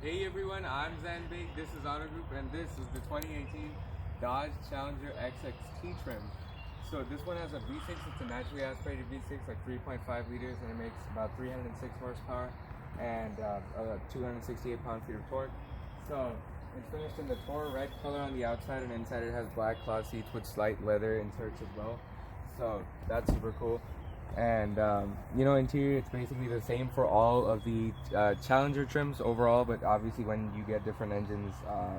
Hey everyone, I'm Zain Baig, this is Auto Group, and this is the 2018 Dodge Challenger SXT trim. So this one has a V6, it's a naturally aspirated V6, like 3.5 liters, and it makes about 306 horsepower and 268 pound-feet of torque. So it's finished in the Toro red color on the outside, and inside it has black cloth seats with slight leather inserts as well. So that's super cool. And you know, interior, it's basically the same for all of the Challenger trims overall, but obviously when you get different engines,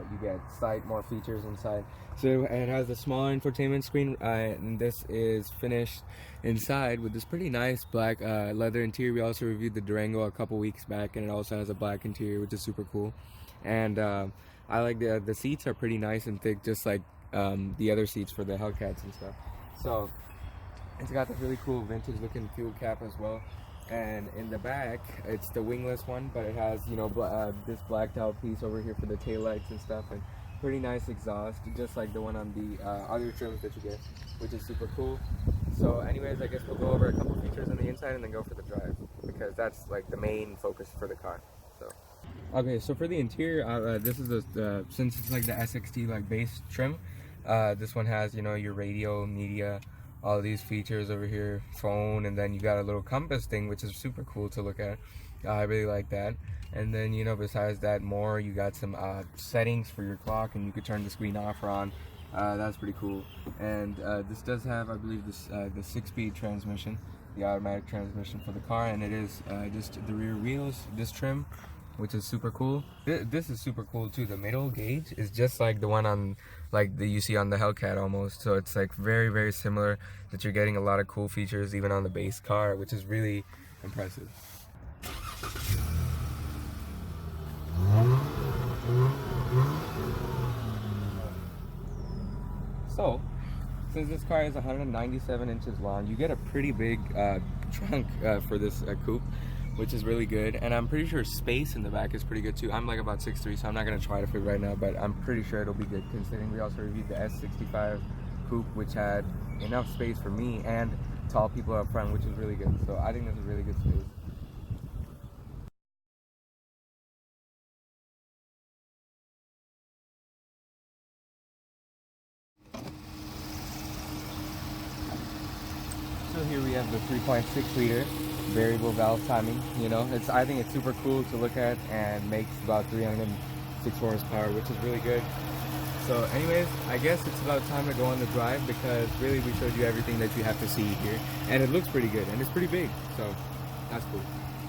you get slight more features inside. So it has a smaller infotainment screen, and this is finished inside with this pretty nice black leather interior. We also reviewed the Durango a couple weeks back, and it also has a black interior, which is super cool. And I like the seats are pretty nice and thick, just like the other seats for the Hellcats and stuff. So it's got this really cool vintage looking fuel cap as well, and in the back it's the wingless one, but it has, you know, this blacked out piece over here for the taillights and stuff, and pretty nice exhaust, just like the one on the other trims that you get, which is super cool. So anyways, I guess we'll go over a couple features on the inside and then go for the drive, because that's like the main focus for the car. So okay, so for the interior, this is since it's like the SXT like base trim, this one has, you know, your radio, media, all these features over here, phone, and then you got a little compass thing, which is super cool to look at. I really like that. And then, you know, besides that, more, you got some settings for your clock, and you could turn the screen off or on. That's pretty cool. And this does have, I believe, this the 6-speed transmission, the automatic transmission for the car, and it is just the rear wheels, this trim, which is super cool. This is super cool too. The middle gauge is just like the one on, like you see on the Hellcat almost. So it's like very similar, that you're getting a lot of cool features even on the base car, which is really impressive. So since this car is 197 inches long, you get a pretty big trunk for this coupe, which is really good. And I'm pretty sure space in the back is pretty good too. I'm like about 6'3", so I'm not going to try to fit right now, but I'm pretty sure it'll be good, considering we also reviewed the S65 coupe, which had enough space for me and tall people up front, which is really good. So I think this is really good space. So here we have the 3.6 liter variable valve timing. You know, I think it's super cool to look at, and makes about 306 horsepower, which is really good. So anyways, I guess it's about time to go on the drive, because really we showed you everything that you have to see here, and it looks pretty good, and it's pretty big, so that's cool,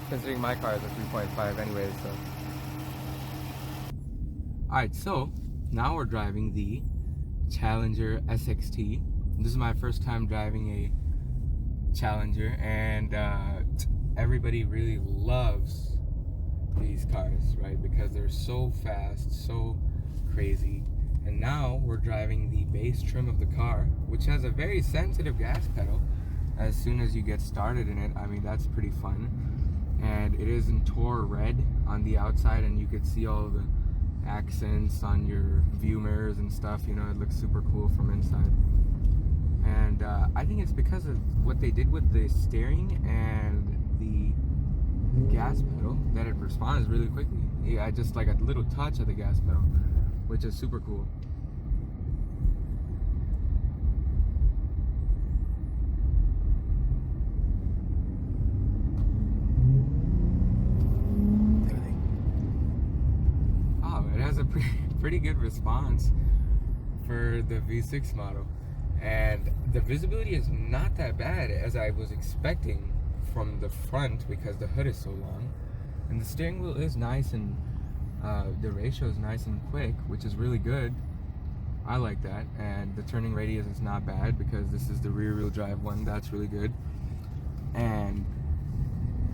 considering my car is a 3.5 anyways. So alright, so now we're driving the Challenger SXT. This is my first time driving a Challenger, and everybody really loves these cars, right? Because they're so fast, so crazy. And now we're driving the base trim of the car, which has a very sensitive gas pedal as soon as you get started in it. I mean, that's pretty fun. And it is in Toro red on the outside, and you could see all the accents on your view mirrors and stuff. You know, it looks super cool from inside. And I think it's because of what they did with the steering and the gas pedal that it responds really quickly. Yeah, just like a little touch of the gas pedal, which is super cool. Oh, it has a pretty good response for the V6 model. And the visibility is not that bad as I was expecting from the front, because the hood is so long, and the steering wheel is nice, and the ratio is nice and quick, which is really good. I like that. And the turning radius is not bad, because this is the rear wheel drive one. That's really good. And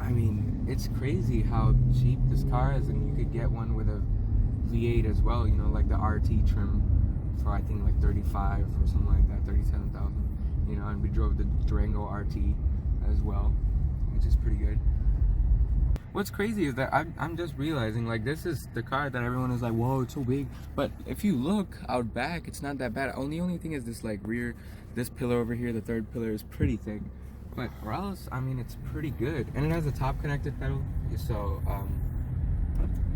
I mean, it's crazy how cheap this car is, and you could get one with a V8 as well, you know, like the RT trim, for I think like 35 or something like that, 37,000, you know. And we drove the Durango RT as well, which is pretty good. What's crazy is that I'm just realizing, like, this is the car that everyone is like, whoa, it's so big, but if you look out back, it's not that bad. Only thing is this like rear, this pillar over here, the third pillar is pretty thick, but or else, I mean, it's pretty good. And it has a top connected pedal, so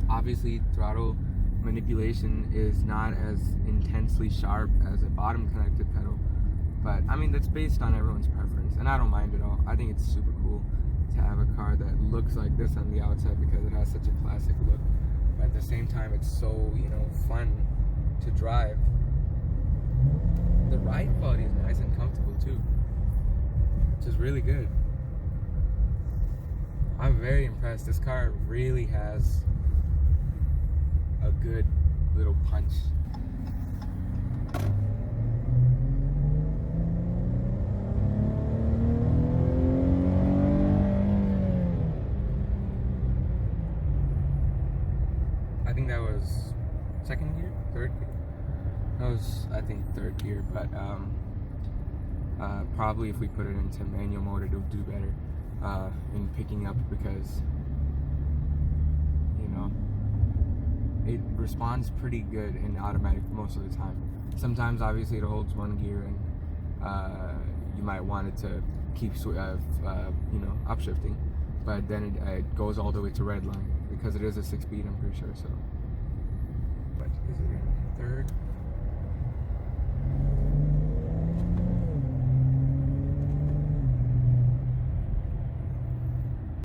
Obviously, throttle manipulation is not as intensely sharp as a bottom connected pedal, but I mean, that's based on everyone's preference, and I don't mind at all. I think it's super cool to have a car that looks like this on the outside because it has such a classic look, but at the same time it's so, you know, fun to drive. The ride quality is nice and comfortable too, which is really good. I'm very impressed. This car really has a good little punch. I think that was second gear, third gear. That was, I think, third gear, but probably if we put it into manual mode, it'll do better in picking up because, you know, it responds pretty good in automatic most of the time. Sometimes, obviously, it holds one gear, and you might want it to keep, you know, upshifting, but then it goes all the way to red line because it is a 6-speed, I'm pretty sure. So, but is it in third?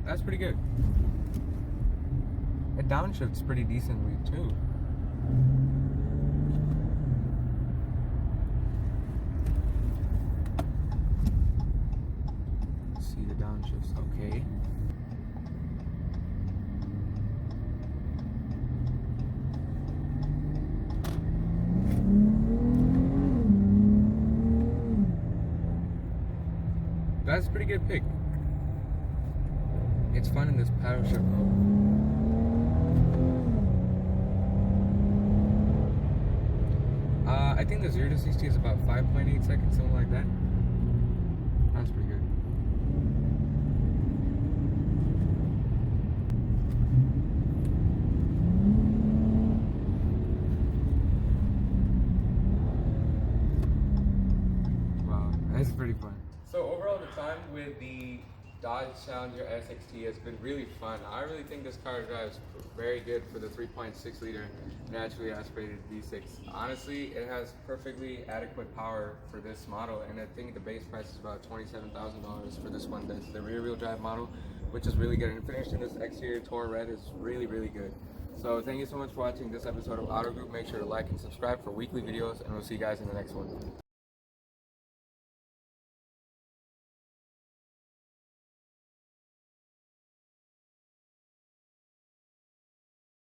That's pretty good. It downshifts pretty decently too. Let's see, the downshifts okay. That's a pretty good pick. It's fun in this paddle shift mode. I think the 0 to 60 is about 5.8 seconds, something like that. That's pretty good. Wow, that's pretty fun. So overall, the time with the Dodge Challenger SXT has been really fun. I really think this car drives very good for the 3.6 liter naturally aspirated V6. Honestly, it has perfectly adequate power for this model, and I think the base price is about $27,000 for this one. That's the rear wheel drive model, which is really good. And finished in this exterior Tour Red is really, really good. So thank you so much for watching this episode of Auto Group. Make sure to like and subscribe for weekly videos, and we'll see you guys in the next one.